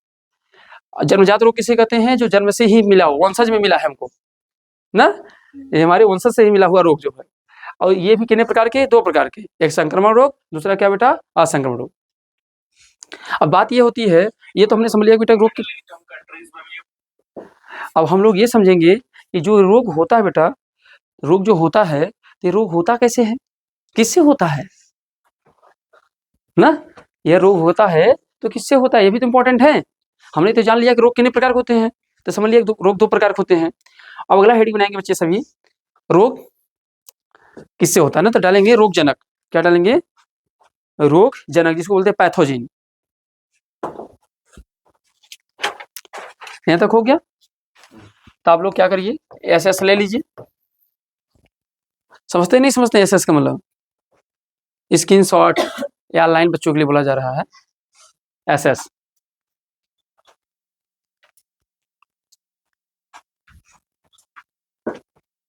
जन्मजात रोग किसे कहते हैं, जो जन्म से ही मिला हो, वंशज में मिला है हमको ना, ये हमारे वंशज से ही मिला हुआ रोग जो है। और ये भी कितने प्रकार के, दो प्रकार के, एक संक्रमण रोग, दूसरा क्या बेटा, असंक्रमण रोग। अब बात ये होती है, ये तो हमने समझ लिया बेटा रोग की। अब हम लोग ये समझेंगे कि जो रोग होता है बेटा, रोग जो होता है, तो रोग होता कैसे है, किससे होता है ना, यह रोग होता है तो किससे होता है, ये भी तो इंपॉर्टेंट है। हमने तो जान लिया कि रोग कितने प्रकार के होते हैं, तो समझ लिया रोग दो प्रकार के होते हैं। अब अगला हेडिंग बनाएंगे बच्चे सभी, रोग किससे होता है ना, तो डालेंगे रोग जनक। क्या डालेंगे, रोग जनक, जिसको बोलते हैं पैथोजिन। यहां तक हो गया। तो आप लोग क्या करिए, SS ले लीजिए। समझते नहीं समझते SS का मतलब? स्क्रीन शॉट या लाइन बच्चों के लिए बोला जा रहा है SS।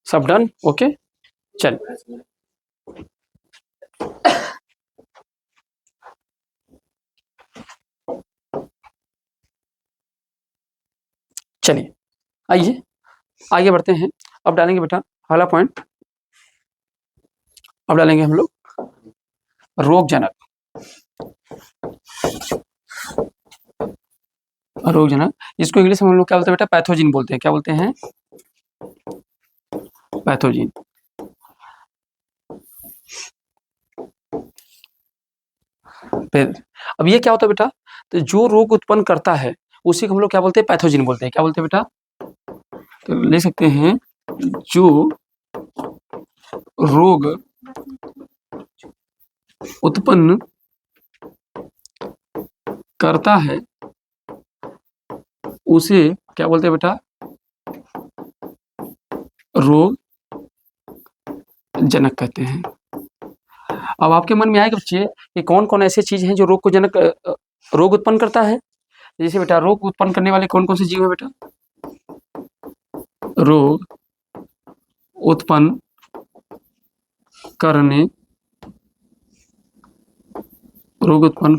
सब डन? ओके, चल चलिए आइए आगे बढ़ते हैं। अब डालेंगे बेटा पहला पॉइंट, अब डालेंगे हम लोग रोगजनक। रोगजनक, इसको इंग्लिश में हम लोग क्या बोलते हैं बेटा? पैथोजिन बोलते हैं। क्या बोलते हैं? पैथोजिन। अब ये क्या होता है बेटा? तो जो रोग उत्पन्न करता है उसी को हम लोग क्या बोलते हैं? पैथोजिन बोलते हैं। क्या बोलते हैं बेटा? तो ले सकते हैं जो रोग उत्पन्न करता है उसे क्या बोलते हैं बेटा? रोग जनक कहते हैं। अब आपके मन में आएगा बच्चे कि कौन कौन ऐसी चीज है जो रोग को जनक रोग उत्पन्न करता है? जैसे बेटा रोग उत्पन्न करने वाले कौन कौन से जीव है बेटा? रोग उत्पन्न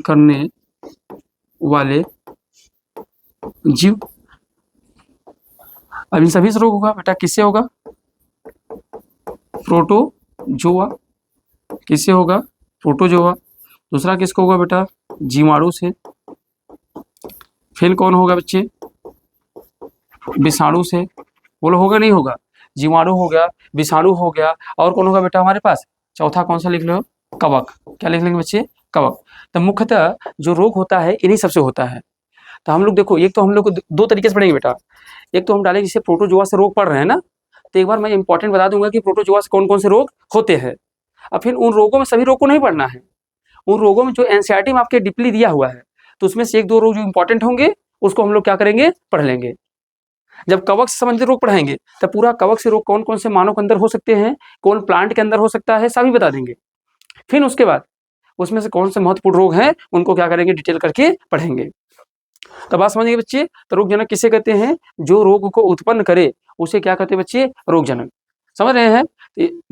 करने वाले जीव। अब इन सभी से रोग होगा बेटा, किससे होगा? प्रोटोजोआ। किससे होगा? प्रोटोजोआ। दूसरा किसको होगा बेटा? जीवाणु से। फिर कौन होगा बच्चे? विषाणु से। बोलो होगा नहीं होगा? जीवाणु हो गया, विषाणु हो गया, और कौन होगा बेटा हमारे पास? चौथा कौन सा लिख लो? कवक। क्या लिख लेंगे बच्चे? कवक। तो मुख्यतः जो रोग होता है इन्हीं सबसे होता है। तो हम लोग देखो, एक तो हम लोग को दो तरीके से पढ़ेंगे बेटा। एक तो हम डालेंगे जैसे प्रोटोजोआ से रोग पढ़ रहे हैं ना, तो एक बार मैं इंपॉर्टेंट बता दूंगा कि प्रोटोजोआ से कौन कौन से रोग होते हैं। अब फिर उन रोगों में सभी रोग को नहीं पढ़ना है, उन रोगों में जो एनसीईआरटी में आपके डीपली दिया हुआ है तो उसमें से एक दो रोग जो इंपॉर्टेंट होंगे उसको हम लोग क्या करेंगे? पढ़ लेंगे। जब कवक से संबंधित रोग पढ़ाएंगे तब पूरा कवक से रोग कौन कौन से मानव के अंदर हो सकते हैं, कौन प्लांट के अंदर हो सकता है, सभी बता देंगे। फिर उसके बाद उसमें से कौन से महत्वपूर्ण रोग हैं उनको क्या करेंगे? डिटेल करके पढ़ेंगे। तो बात समझिए बच्चे, तो रोगजनक किसे कहते हैं? जो रोग को उत्पन्न करे उसे क्या कहते हैं बच्चे? रोगजनक। समझ रहे हैं?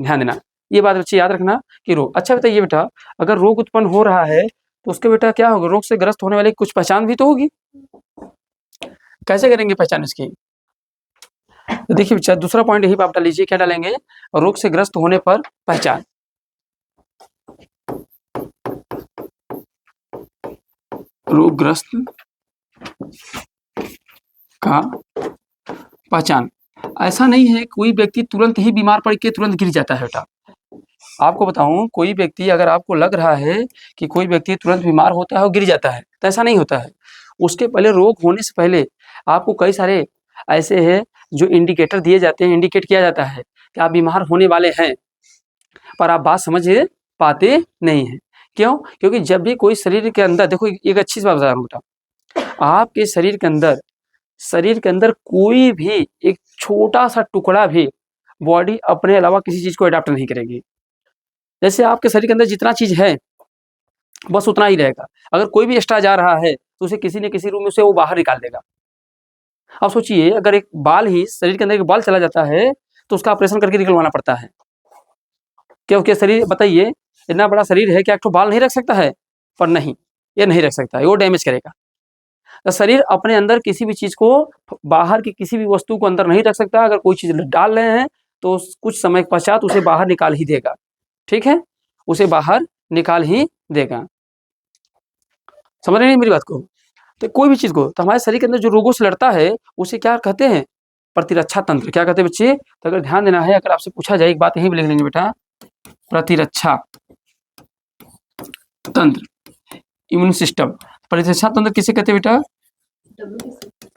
ध्यान देना, ये बात बच्चे याद रखना कि रोग। अच्छा बताइए बेटा, अगर रोग उत्पन्न हो रहा है तो उसके बेटा क्या होगा? रोग से ग्रस्त होने वाले कुछ पहचान भी तो होगी। कैसे करेंगे पहचान इसकी? तो देखिए बच्चा, दूसरा पॉइंट यही आप डाल लीजिए। क्या डालेंगे? रोग से ग्रस्त होने पर पहचान। रोगग्रस्त का पहचान। ऐसा नहीं है कोई व्यक्ति तुरंत ही बीमार पड़ के तुरंत गिर जाता है बेटा। आपको बताऊं, कोई व्यक्ति अगर आपको लग रहा है कि कोई व्यक्ति तुरंत बीमार होता है और गिर जाता है तो ऐसा नहीं होता है। उसके पहले, रोग होने से पहले आपको कई सारे ऐसे हैं जो इंडिकेटर दिए जाते हैं, इंडिकेट किया जाता है कि आप बीमार होने वाले हैं, पर आप बात समझ पाते नहीं हैं। क्यों? क्योंकि जब भी कोई शरीर के अंदर, देखो एक अच्छी बात बता रहा हूँ बेटा, आपके शरीर के अंदर कोई भी एक छोटा सा टुकड़ा भी बॉडी अपने अलावा किसी चीज को अडॉप्ट नहीं करेगी। जैसे आपके शरीर के अंदर जितना चीज है बस उतना ही रहेगा। अगर कोई भी एक्स्ट्रा जा रहा है तो उसे किसी न किसी रूम में से वो बाहर निकाल देगा। अब सोचिए, अगर एक बाल ही, शरीर के अंदर एक बाल चला जाता है तो उसका ऑपरेशन करके निकलवाना पड़ता है। क्योंकि शरीर, बताइए, इतना बड़ा शरीर है, क्या एक तो बाल नहीं रख सकता है? पर नहीं, ये नहीं रख सकता है, वो डैमेज करेगा। तो शरीर अपने अंदर किसी भी चीज को, बाहर की किसी भी वस्तु को अंदर नहीं रख सकता। अगर कोई चीज डाल रहे हैं तो कुछ समय पश्चात उसे बाहर निकाल ही देगा। ठीक है, उसे बाहर निकाल ही देगा। समझ रहे हैं मेरी बात को? तो कोई भी चीज को, तो हमारे शरीर के अंदर जो रोगों से लड़ता है उसे क्या कहते हैं? प्रतिरक्षा तंत्र। क्या कहते हैं बच्चे? तो अगर ध्यान देना है, अगर आपसे पूछा जाए, एक बात यही लिख लेंगे बेटा, प्रतिरक्षा तंत्र, इम्यून सिस्टम। प्रतिरक्षा तंत्र किसे कहते हैं बेटा?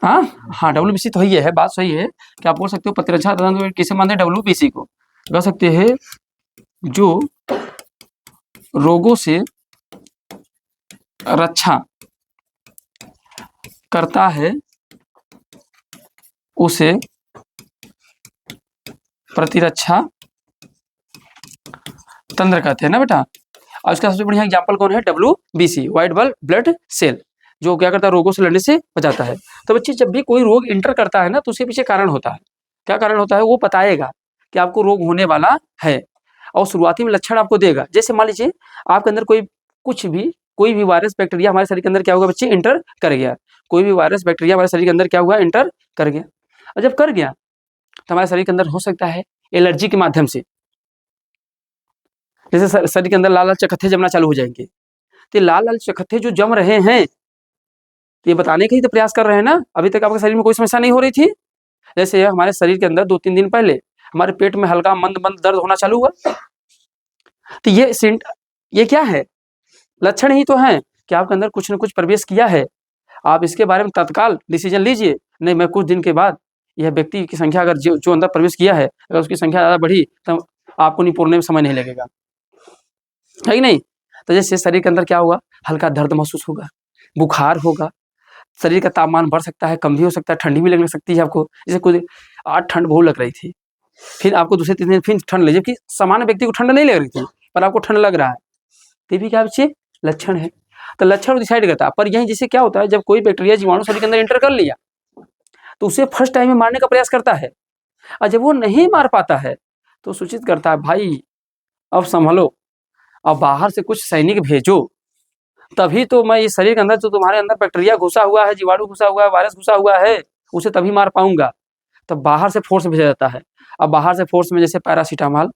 हाँ, WBC तो ही है, बात सही है कि आप बोल सकते हो प्रतिरक्षा तंत्र किसे मानते हैं? WBC को कह सकते हैं। जो रोगों से रक्षा करता है उसे प्रतिरक्षा तंत्र कहते हैं ना बेटा। और इसका सबसे बढ़िया एग्जाम्पल कौन है? WBC, व्हाइट ब्लड सेल, जो क्या करता है? रोगों से लड़ने से बचाता है। तो बच्चे जब भी कोई रोग इंटर करता है ना, तो उसके पीछे कारण होता है। क्या कारण होता है? वो बताएगा कि आपको रोग होने वाला है, और शुरुआती में लक्षण आपको देगा। जैसे मान लीजिए आपके अंदर कोई भी वायरस बैक्टीरिया हमारे शरीर के अंदर क्या होगा बच्चे? इंटर कर गया। कोई भी वायरस बैक्टीरिया हमारे शरीर के अंदर क्या हुआ? इंटर कर गया। और जब कर गया तो हमारे शरीर के अंदर हो सकता है एलर्जी के माध्यम से, जैसे शरीर के अंदर लाल लाल चकत्थे जमना चालू हो जाएंगे। तो लाल लाल चकत्थे जो जम रहे हैं, तो ये बताने का ही तो प्रयास कर रहे हैं ना, अभी तक आपके शरीर में कोई समस्या नहीं हो रही थी। जैसे हमारे शरीर के अंदर 2-3 दिन पहले हमारे पेट में हल्का मंद मंद दर्द होना चालू हुआ, तो ये क्या है? लक्षण ही तो है कि आपके अंदर कुछ न कुछ प्रवेश किया है। आप इसके बारे में तत्काल डिसीजन लीजिए, नहीं मैं कुछ दिन के बाद यह व्यक्ति की संख्या अगर जो अंदर प्रवेश किया है, अगर उसकी संख्या ज़्यादा बढ़ी तो आपको निपुणने में समय नहीं लगेगा, है कि नहीं? तो जैसे शरीर के अंदर क्या हुआ? हल्का दर्द महसूस होगा, बुखार होगा, शरीर का तापमान बढ़ सकता है, कम भी हो सकता है, ठंडी भी लगने सकती है आपको। जैसे कोई आज ठंड बहुत लग रही थी, फिर आपको दूसरे तीसरे दिन फिर ठंड लगी, जबकि सामान्य व्यक्ति को ठंड नहीं लग रही थी, पर आपको ठंड लग रहा है, तो भी क्या बच्चे? लक्षण है। तो लक्षण डिसाइड करता है। पर यही जैसे क्या होता है, जब कोई बैक्टीरिया जीवाणु शरीर के अंदर इंटर कर लिया, तो उसे फर्स्ट टाइम में मारने का प्रयास करता है, और जब वो नहीं मार पाता है तो सूचित करता है, भाई अब संभलो, अब बाहर से कुछ सैनिक भेजो, तभी तो मैं इस शरीर के अंदर जो तुम्हारे अंदर बैक्टीरिया घुसा हुआ है, जीवाणु घुसा हुआ है, वायरस घुसा हुआ है, उसे तभी मार पाऊंगा। तब बाहर से फोर्स भेजा जाता है। अब बाहर से फोर्स में जैसे पैरासीटामोल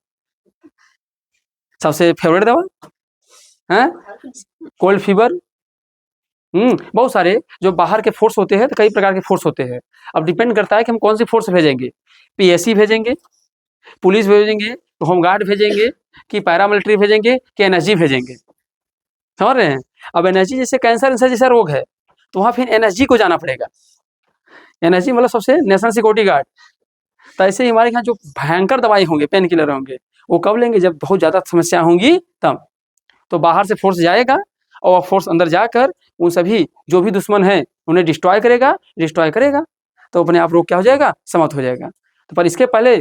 सबसे फेवरेट दवा है, कोल्ड फीवर, बहुत सारे जो बाहर के फोर्स होते हैं, तो कई प्रकार के फोर्स होते हैं। अब डिपेंड करता है कि हम कौन सी फोर्स भेजेंगे, पीएसी भेजेंगे, पुलिस भेजेंगे, होमगार्ड भेजेंगे, कि पैरामिलिट्री भेजेंगे, कि एनएसजी भेजेंगे, समझ रहे हैं? अब एनएसजी जैसे कैंसर जैसा रोग है, तो वहाँ फिर एनएसजी को जाना पड़ेगा। एनएसजी मतलब सबसे नेशनल सिक्योरिटी गार्ड। तो ऐसे ही हमारे यहाँ जो भयंकर दवाई होंगे, पेन किलर होंगे, वो कब लेंगे? जब बहुत ज़्यादा समस्या होंगी तब। तो बाहर से फोर्स जाएगा, और फोर्स अंदर जाकर उन सभी जो भी दुश्मन हैं उन्हें डिस्ट्रॉय करेगा, तो अपने आप रोग क्या हो जाएगा? समाप्त हो जाएगा। तो पर इसके पहले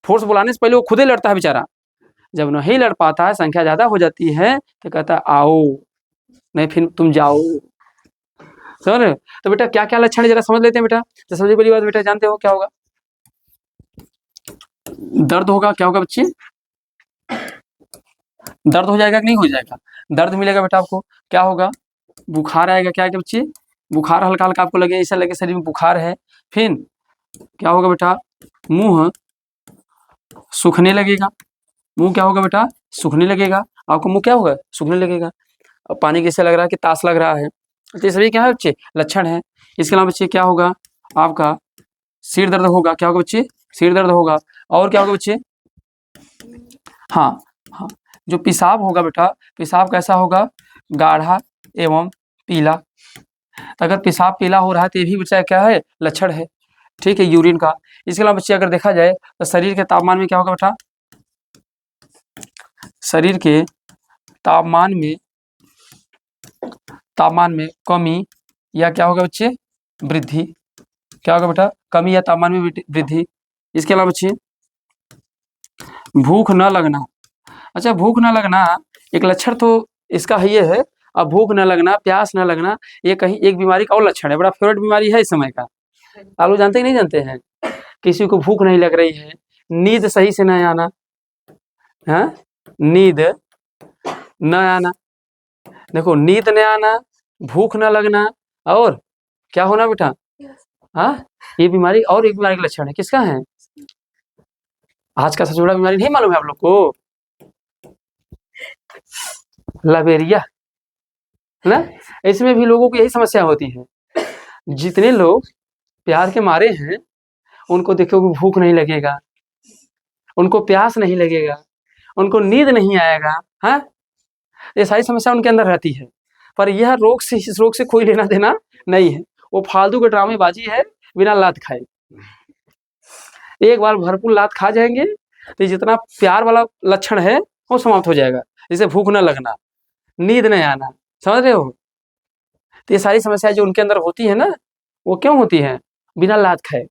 फोर्स बुलाने से पहले वो खुद ही लड़ता है बेचारा। जब नहीं लड़ पाता है, संख्या ज़्यादा हो जाती है, तो कहता है आओ, नहीं फिर तुम जाओ, समझ रहे हो? तो बेटा क्या क्या लक्षण है जरा समझ लेते हैं बेटा। तो सबसे पहली बात बेटा जानते हो क्या होगा? दर्द होगा। क्या होगा बच्चे? दर्द हो जाएगा कि नहीं हो जाएगा? दर्द मिलेगा बेटा आपको। क्या होगा? बुखार आएगा। क्या है बच्चे? बुखार हल्का हल्का आपको लगे, ऐसा लगे शरीर में बुखार है। फिर क्या होगा बेटा? मुंह सूखने लगेगा। मुंह क्या होगा बेटा? सूखने लगेगा। आपको मुंह क्या होगा? सूखने लगेगा। अब पानी कैसे लग रहा है कि तास लग रहा है। तो ये सभी क्या है बच्चे? लक्षण है। इसके अलावा बच्चे क्या होगा? आपका सिर दर्द होगा। क्या होगा बच्चे? सिर दर्द होगा। और क्या होगा बच्चे? हाँ हाँ, जो पेशाब होगा बेटा, पेशाब कैसा होगा? गाढ़ा एवं पीला। अगर पेशाब पीला हो रहा है तो ये भी बच्चा क्या है? लक्षण है, ठीक है, यूरिन का। इसके अलावा बच्चे अगर देखा जाए तो शरीर के तापमान में क्या होगा बेटा? शरीर के तापमान में कमी या क्या होगा बच्चे? वृद्धि। क्या होगा बेटा? कमी या तापमान में वृद्धि। इसके अलावा बच्चे भूख न लगना। अच्छा, भूख न लगना एक लक्षण तो इसका ये है। अब भूख न लगना, प्यास न लगना, ये कहीं एक बीमारी का और लक्षण है। बड़ा फेवरेट बीमारी है इस समय का। आप लोग जानते कि नहीं जानते हैं? किसी को भूख नहीं लग रही है, नींद सही से न आना, हाँ, नींद न आना, देखो, नींद न आना, भूख न लगना, और क्या होना बेटा? हाँ, ये बीमारी और एक बीमारी का लक्षण है। किसका है? आज का सबसे बड़ा बीमारी नहीं मालूम है आप लोग को? लवेरिया, है ना? इसमें भी लोगों को यही समस्या होती है। जितने लोग प्यार के मारे हैं, उनको देखोगे भूख नहीं लगेगा, उनको प्यास नहीं लगेगा, उनको नींद नहीं आएगा, हाँ, ये सारी समस्या उनके अंदर रहती है। पर यह रोग से, इस रोग से कोई लेना देना नहीं है। वो फालतू के ड्रामेबाजी है, बिना लात खाए। एक बार भरपूर लात खा जाएंगे तो जितना प्यार वाला लक्षण है वो समाप्त हो जाएगा। जैसे भूख न लगना, नींद न आना, समझ रहे हो? तो ये सारी समस्याएं जो उनके अंदर होती है ना, वो क्यों होती हैं? बिना लात खाए।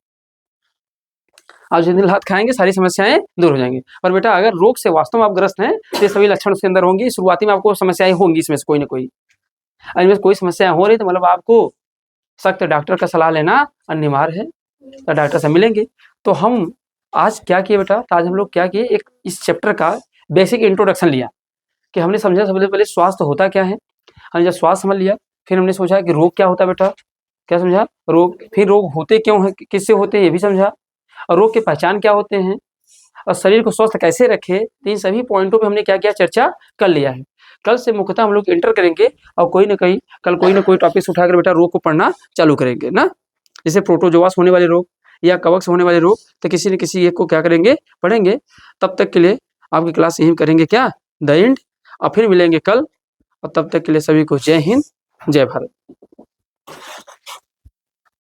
आप जितनी लात खाएंगे सारी समस्याएं दूर हो जाएंगी। और बेटा अगर रोग से वास्तव में आप ग्रस्त हैं तो ये सभी लक्षण उसके अंदर होंगी। शुरुआती में आपको समस्याएं होंगी इसमें से कोई ना कोई, और इनमें कोई समस्याएं हो रही तो मतलब आपको सख्त डॉक्टर का सलाह लेना अनिवार्य है, तो डॉक्टर से मिलेंगे। तो हम आज क्या किए बेटा, तो आज हम लोग क्या किए, एक इस चैप्टर का बेसिक इंट्रोडक्शन लिया कि हमने समझा सबसे पहले स्वास्थ्य होता क्या है। हमने जब स्वास्थ्य समझ लिया फिर हमने सोचा कि रोग क्या होता है बेटा, क्या समझा रोग, फिर रोग होते क्यों हैं, किससे होते हैं ये भी समझा, और रोग की पहचान क्या होते हैं, और शरीर को स्वस्थ कैसे रखे। तो इन सभी पॉइंटों पे हमने क्या किया, चर्चा कर लिया है। कल से मुख्यतः हम लोग इंटर करेंगे और कोई ना कोई टॉपिक उठाकर बेटा रोग को पढ़ना चालू करेंगे ना। जैसे प्रोटोजोआ से होने वाले रोग या कवक से होने वाले रोग, तो किसी न किसी एक को क्या करेंगे, पढ़ेंगे। तब तक के लिए आपकी क्लास यहीं करेंगे क्या, द एंड, और फिर मिलेंगे कल। और तब तक के लिए सभी को जय हिंद, जय भारत।